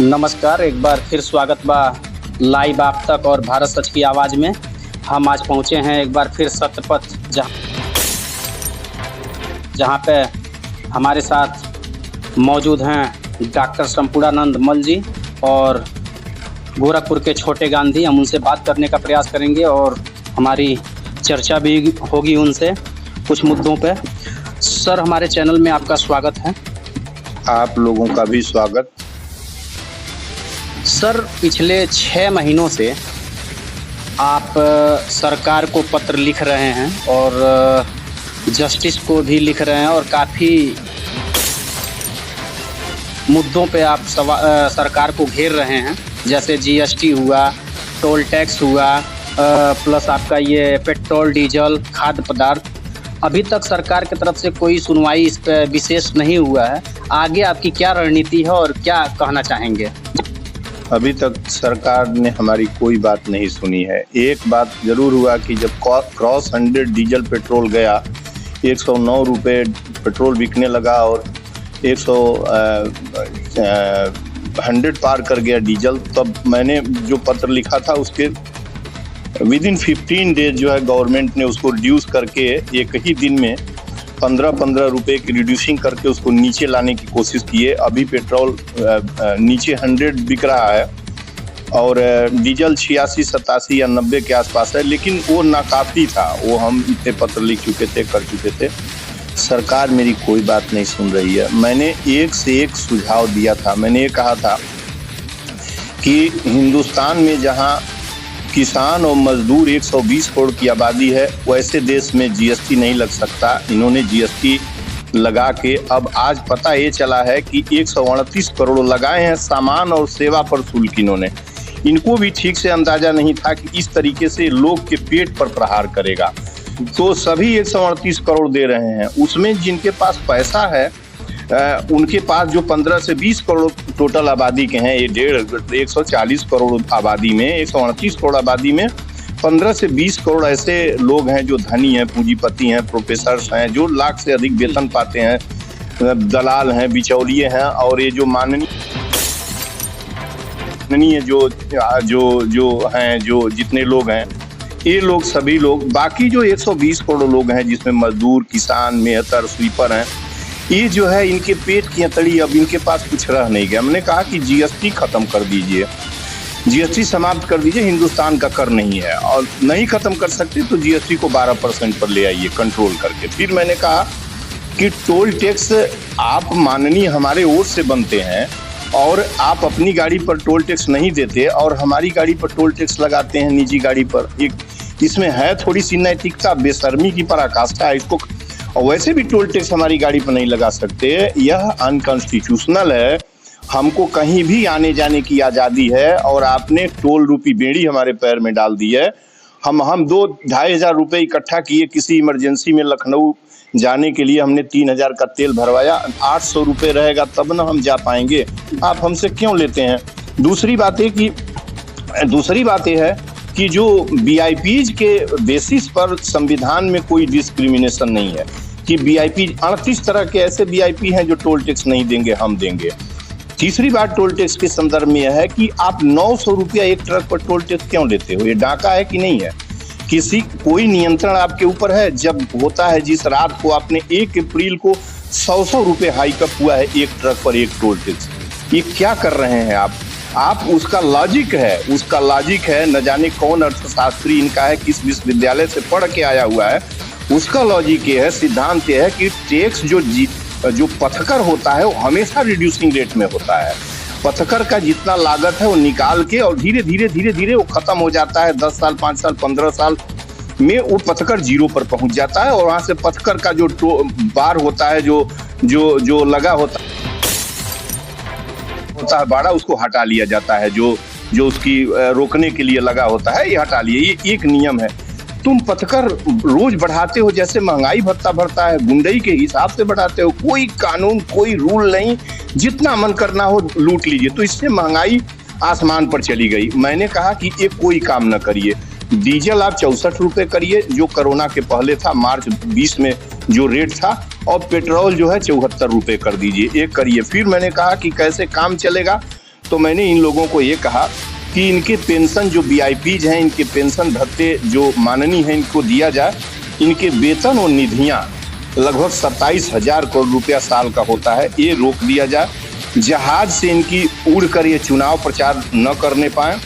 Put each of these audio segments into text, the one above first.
नमस्कार, एक बार फिर स्वागत बा लाइव आप तक और भारत सच की आवाज़ में। हम आज पहुँचे हैं एक बार फिर सत्य पथ, जहाँ पे हमारे साथ मौजूद हैं डॉक्टर संपूर्णानंद मल जी और गोरखपुर के छोटे गांधी। हम उनसे बात करने का प्रयास करेंगे और हमारी चर्चा भी होगी उनसे कुछ मुद्दों पे। सर, हमारे चैनल में आपका स्वागत है। आप लोगों का भी स्वागत। सर, पिछले 6 महीनों से आप सरकार को पत्र लिख रहे हैं और जस्टिस को भी लिख रहे हैं और काफ़ी मुद्दों पे आप सरकार को घेर रहे हैं, जैसे जीएसटी हुआ, टोल टैक्स हुआ, प्लस आपका ये पेट्रोल, डीजल, खाद्य पदार्थ। अभी तक सरकार की तरफ से कोई सुनवाई इस पर विशेष नहीं हुआ है। आगे आपकी क्या रणनीति है और क्या कहना चाहेंगे? अभी तक सरकार ने हमारी कोई बात नहीं सुनी है। एक बात जरूर हुआ कि जब क्रॉस 100 डीजल पेट्रोल गया, 109 रुपये पेट्रोल बिकने लगा और 100 पार कर गया डीजल, तब मैंने जो पत्र लिखा था उसके विदिन 15 डेज जो है गवर्नमेंट ने उसको रिड्यूस करके एक ही दिन में 15-15 रुपये की रिड्यूसिंग करके उसको नीचे लाने की कोशिश की है। अभी पेट्रोल नीचे 100 बिक रहा है और डीजल 86, 87 या 90 के आसपास है, लेकिन वो नाकाफी था। वो हम इतने पत्र लिख चुके थे, कर चुके थे। सरकार मेरी कोई बात नहीं सुन रही है। मैंने एक से एक सुझाव दिया था। मैंने ये कहा था कि हिंदुस्तान में जहाँ किसान और मजदूर 120 करोड़ की आबादी है, वैसे देश में जीएसटी नहीं लग सकता। इन्होंने जीएसटी लगा के अब आज पता ये चला है कि 138 करोड़ लगाए हैं सामान और सेवा पर शुल्क। इनको भी ठीक से अंदाजा नहीं था कि इस तरीके से लोग के पेट पर प्रहार करेगा। तो सभी 138 करोड़ दे रहे हैं। उसमें जिनके पास पैसा है उनके पास जो 15 से 20 करोड़ टोटल आबादी के हैं, ये 140 करोड़ आबादी में, 138 करोड़ आबादी में 15 से 20 करोड़ ऐसे लोग हैं जो धनी हैं, पूंजीपति हैं, प्रोफेसर्स हैं, जो लाख से अधिक वेतन पाते हैं, दलाल हैं, बिचौलिए हैं, और ये जो माननीय जो हैं, जो जितने लोग हैं, ये लोग सभी लोग, बाकी जो 120 करोड़ लोग हैं जिसमें मजदूर, किसान, मेहतर, स्वीपर हैं, ये जो है इनके पेट की अतड़ी, अब इनके पास कुछ रह नहीं गया। हमने कहा कि जीएसटी खत्म कर दीजिए, जीएसटी समाप्त कर दीजिए, हिंदुस्तान का कर नहीं है, और नहीं खत्म कर सकते तो जीएसटी को 12% पर ले आइए कंट्रोल करके। फिर मैंने कहा कि टोल टैक्स आप माननीय हमारे ओर से बनते हैं और आप अपनी गाड़ी पर टोल टैक्स नहीं देते और हमारी गाड़ी पर टोल टैक्स लगाते हैं, निजी गाड़ी पर। एक इसमें है थोड़ी सी नैतिकता, बेशर्मी की पराकाष्ठा है इसको। और वैसे भी टोल टैक्स हमारी गाड़ी पर नहीं लगा सकते, यह अनकॉन्स्टिट्यूशनल है। हमको कहीं भी आने जाने की आज़ादी है और आपने टोल रूपी बेड़ी हमारे पैर में डाल दी है। हम 2-2.5 हज़ार रुपये इकट्ठा किए किसी इमरजेंसी में लखनऊ जाने के लिए, हमने 3,000 का तेल भरवाया। 800 रुपये रहेगा तब ना हम जा पाएंगे, आप हमसे क्यों लेते हैं? दूसरी बात यह है कि जो वीआईपीज के बेसिस पर संविधान में कोई डिस्क्रिमिनेशन नहीं है कि वीआईपी 38 तरह के ऐसे वीआईपी हैं जो टोल टैक्स नहीं देंगे, हम देंगे। तीसरी बात टोल टैक्स के संदर्भ में यह है कि आप 900 रुपया एक ट्रक पर टोल टैक्स क्यों लेते हो? ये डाका है कि नहीं है? कोई नियंत्रण आपके ऊपर है? जब होता है, जिस रात को आपने 1 अप्रैल को 100 रुपये हाईकअप हुआ है एक ट्रक पर एक टोल टैक्स, ये क्या कर रहे हैं आप? उसका लॉजिक है, न जाने कौन अर्थशास्त्री इनका है, किस विश्वविद्यालय से पढ़ के आया हुआ है। उसका लॉजिक ये है, सिद्धांत ये है कि टैक्स जो पथकर होता है वो हमेशा रिड्यूसिंग रेट में होता है। पथकर का जितना लागत है वो निकाल के और धीरे धीरे वो खत्म हो जाता है। 10 साल, 5 साल, 15 साल में वो पथकर 0 पर पहुंच जाता है और वहां से पथकर का जो बार होता है, जो लगा होता है बाड़ा, उसको हटा लिया जाता है। जो उसकी रोकने के लिए लगा होता है, ये हटा लिए। ये एक नियम है। तुम पथकर रोज बढ़ाते हो, जैसे महंगाई भत्ता बढ़ता है, गुंडई के हिसाब से बढ़ाते हो। कोई कानून, कोई रूल नहीं, जितना मन करना हो लूट लीजिए। तो इससे महंगाई आसमान पर चली गई। मैंने कहा कि ये कोई काम न करिए। डीजल आप 64 रुपये करिए, जो कोरोना के पहले था, मार्च 20 में जो रेट था, और पेट्रोल जो है 74 रुपये कर दीजिए, एक करिए। फिर मैंने कहा कि कैसे काम चलेगा, तो मैंने इन लोगों को ये कहा कि इनके पेंशन जो वीआईपीज हैं, इनके पेंशन भत्ते जो माननीय हैं, इनको दिया जाए। इनके वेतन और निधियां लगभग 27,000 करोड़ रुपया साल का होता है, ये रोक दिया जाए। जहाज से इनकी उड़कर ये चुनाव प्रचार न करने पाए।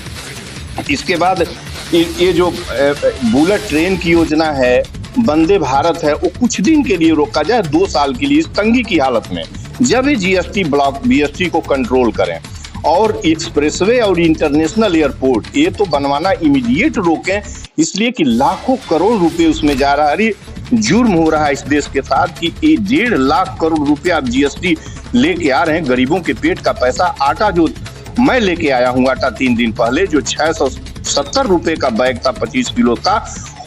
इसके बाद ये जो बुलेट ट्रेन की योजना है, वंदे भारत है, वो कुछ दिन के लिए रोका जाए, 2 साल के लिए, इस तंगी की हालत में जब ये जीएसटी ब्लॉक बीएसटी को कंट्रोल करें। और एक्सप्रेसवे और इंटरनेशनल एयरपोर्ट ये तो बनवाना इमीडिएट रोकें, इसलिए कि लाखों करोड़ रुपए उसमें जा रहा है। जुर्म हो रहा है इस देश के साथ कि 1.5 लाख करोड़ रुपए आप जीएसटी लेके आ रहे हैं, गरीबों के पेट का पैसा। आटा जो मैं लेके आया हूँ, आटा 3 दिन पहले, जो 670 रुपए का बैग था 25 किलो का,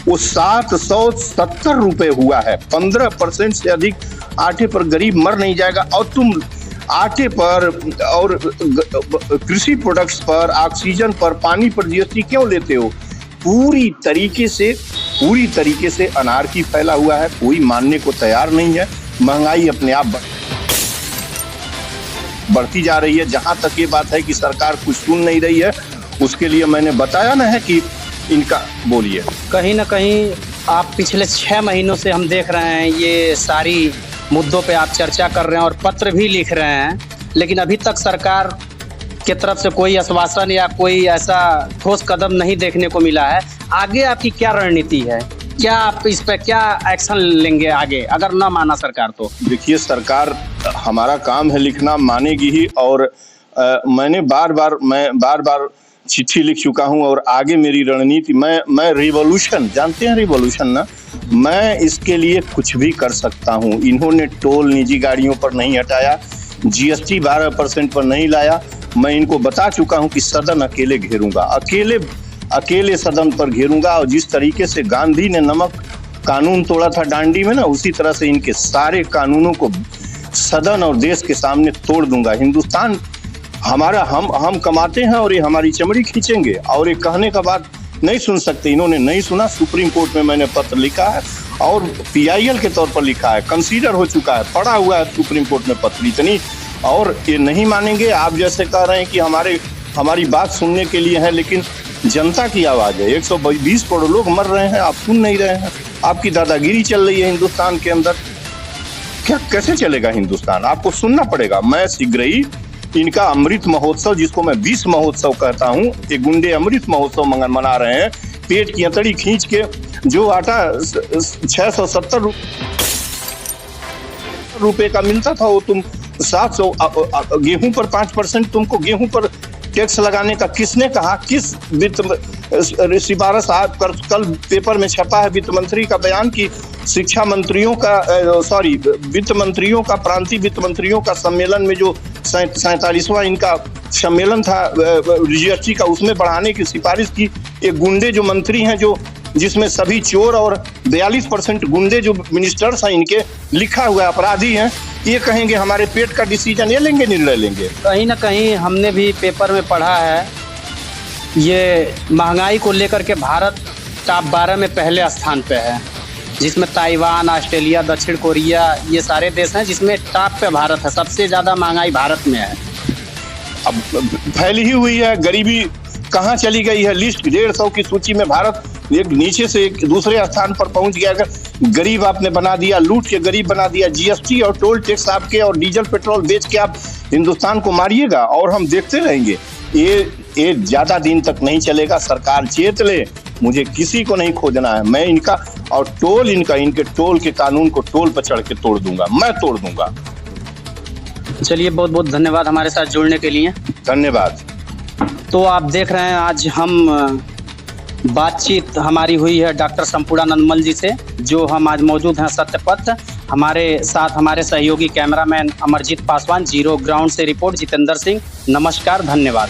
वो 770 रुपए हुआ है। 15% से अधिक आटे पर गरीब मर नहीं जाएगा। और तुम आटे पर और कृषि प्रोडक्ट्स पर, ऑक्सीजन पर, पानी पर जीएसटी क्यों लेते हो? पूरी तरीके से अनारकी फैला हुआ है, कोई मानने को तैयार नहीं है। महंगाई अपने आप बढ़ती जा रही है। जहां तक ये बात है कि सरकार कुछ सुन नहीं रही है, उसके लिए मैंने बताया ना है कि इनका बोलिए। कहीं ना कहीं आप पिछले 6 महीनों से हम देख रहे हैं, ये सारी मुद्दों पे आप चर्चा कर रहे हैं और पत्र भी लिख रहे हैं, लेकिन अभी तक सरकार की तरफ से कोई आश्वासन या कोई ऐसा ठोस कदम नहीं देखने को मिला है। आगे आपकी क्या रणनीति है? क्या आप इस पे क्या एक्शन लेंगे आगे, अगर ना माना सरकार तो? देखिए, सरकार, हमारा काम है लिखना, मानेगी ही। और मैंने बार बार चिट्ठी लिख चुका हूं। और आगे मेरी रणनीति, मैं रिवॉल्यूशन, जानते हैं रिवॉल्यूशन ना, मैं इसके लिए कुछ भी कर सकता हूं। इन्होंने टोल निजी गाड़ियों पर नहीं हटाया, जीएसटी 12% पर नहीं लाया। मैं इनको बता चुका हूं कि सदन अकेले घेरूंगा, अकेले सदन पर घेरूंगा। और जिस तरीके से गांधी ने नमक कानून तोड़ा था डांडी में ना, उसी तरह से इनके सारे कानूनों को सदन और देश के सामने तोड़ दूंगा। हिंदुस्तान हमारा, हम कमाते हैं और ये हमारी चमड़ी खींचेंगे। और ये कहने का बात नहीं सुन सकते, इन्होंने नहीं सुना। सुप्रीम कोर्ट में मैंने पत्र लिखा है और पीआईएल के तौर पर लिखा है, कंसीडर हो चुका है, पड़ा हुआ है सुप्रीम कोर्ट में पत्र इतनी। और ये नहीं मानेंगे। आप जैसे कह रहे हैं कि हमारी बात सुनने के लिए है, लेकिन जनता की आवाज है। 120 करोड़ लोग मर रहे हैं, आप सुन नहीं रहे हैं। आपकी दादागिरी चल रही है हिंदुस्तान के अंदर। क्या कैसे चलेगा हिंदुस्तान? आपको सुनना पड़ेगा। मैं शीघ्र ही इनका अमृत महोत्सव, जिसको मैं 20 महोत्सव कहता हूँ, ये गुंडे अमृत महोत्सव मना रहे हैं। पेट की अतड़ी खींच के जो आटा 670 रुपए का मिलता था, वो तुम 700, गेहूं पर 5% तुमको गेहूं पर टैक्स लगाने का किसने कहा? किस वित्त सिफारिश? कल पेपर में छपा है वित्त मंत्री का बयान कि शिक्षा मंत्रियों का, वित्त मंत्रियों का, प्रांतीय वित्त मंत्रियों का सम्मेलन में जो 47वां इनका सम्मेलन था जीएसटी का, उसमें बढ़ाने की सिफारिश की। ये गुंडे जो मंत्री हैं, जिसमें सभी चोर और 42% गुंडे जो मिनिस्टर्स हैं, इनके लिखा हुआ अपराधी हैं, ये कहेंगे हमारे पेट का डिसीजन ये लेंगे, निर्णय लेंगे। कहीं ना कहीं हमने भी पेपर में पढ़ा है, ये महंगाई को लेकर के भारत टॉप 12 में पहले स्थान पे है, जिसमें ताइवान, ऑस्ट्रेलिया, दक्षिण कोरिया, ये सारे देश हैं जिसमें टॉप पे भारत है। सबसे ज़्यादा महंगाई भारत में है। अब फैली ही हुई है। गरीबी कहाँ चली गई है? लिस्ट 150 की सूची में भारत एक नीचे से एक दूसरे स्थान पर पहुंच गया। गरीब आपने बना दिया, लूट के गरीब बना दिया। जीएसटी और टोल टैक्स आपके और डीजल पेट्रोल बेच के आप हिंदुस्तान को मारिएगा और हम देखते रहेंगे। ये ज्यादा दिन तक नहीं चलेगा। सरकार चेत ले, मुझे किसी को नहीं खोजना है। मैं इनका और इनके टोल के कानून को टोल पर चढ़ के तोड़ दूंगा, मैं तोड़ दूंगा। चलिए, बहुत बहुत धन्यवाद हमारे साथ जुड़ने के लिए। धन्यवाद। तो आप देख रहे हैं, आज हम बातचीत हमारी हुई है डॉक्टर संपूर्णानंद मल जी से, जो हम आज मौजूद हैं सत्यपथ। हमारे साथ हमारे सहयोगी cameraman Amarjeet Paswan, zero ground से रिपोर्ट जितेंद्र सिंह। नमस्कार, धन्यवाद।